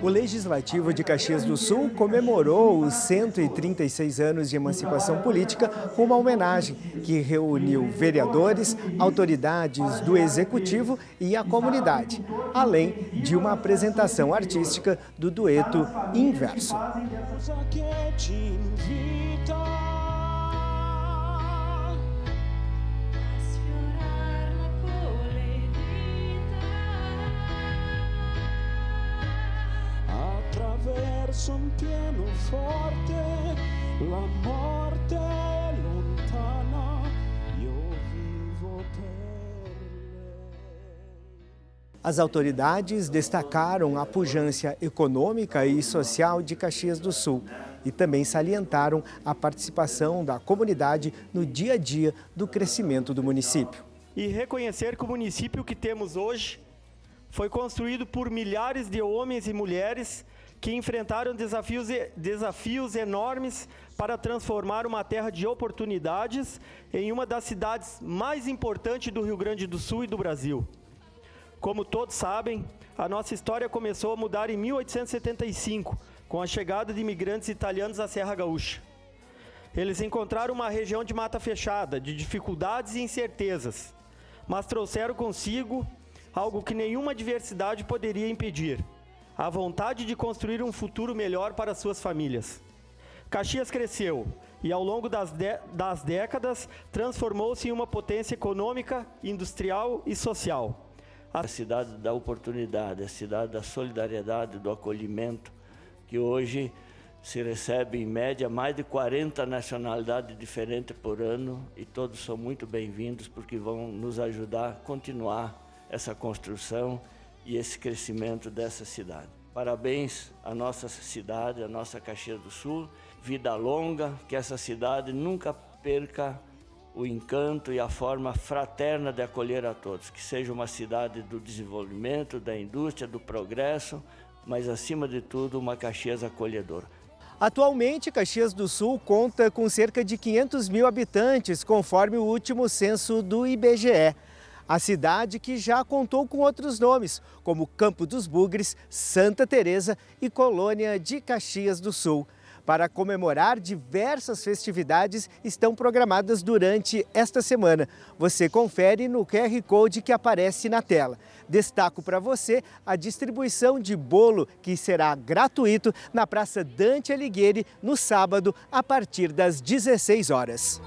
O Legislativo de Caxias do Sul comemorou os 136 anos de emancipação política com uma homenagem que reuniu vereadores, autoridades do Executivo e a comunidade, além de uma apresentação artística do dueto Inverso. Attraverso un pianoforte, la morte è lontana, io vivo per lei. As autoridades destacaram a pujança econômica e social de Caxias do Sul e também salientaram a participação da comunidade no dia a dia do crescimento do município. E reconhecer que o município que temos hoje foi construído por milhares de homens e mulheres que enfrentaram desafios enormes para transformar uma terra de oportunidades em uma das cidades mais importantes do Rio Grande do Sul e do Brasil. Como todos sabem, a nossa história começou a mudar em 1875, com a chegada de imigrantes italianos à Serra Gaúcha. Eles encontraram uma região de mata fechada, de dificuldades e incertezas, mas trouxeram consigo algo que nenhuma adversidade poderia impedir: a vontade de construir um futuro melhor para suas famílias. Caxias cresceu e, ao longo das décadas, transformou-se em uma potência econômica, industrial e social. A cidade da oportunidade, a cidade da solidariedade, do acolhimento, que hoje se recebe, em média, mais de 40 nacionalidades diferentes por ano, e todos são muito bem-vindos porque vão nos ajudar a continuar essa construção e esse crescimento dessa cidade. Parabéns à nossa cidade, à nossa Caxias do Sul. Vida longa, que essa cidade nunca perca o encanto e a forma fraterna de acolher a todos. Que seja uma cidade do desenvolvimento, da indústria, do progresso, mas acima de tudo uma Caxias acolhedora. Atualmente, Caxias do Sul conta com cerca de 500 mil habitantes, conforme o último censo do IBGE. A cidade que já contou com outros nomes, como Campo dos Bugres, Santa Teresa e Colônia de Caxias do Sul. Para comemorar, diversas festividades estão programadas durante esta semana. Você confere no QR Code que aparece na tela. Destaco para você a distribuição de bolo, que será gratuito na Praça Dante Alighieri no sábado, a partir das 16 horas.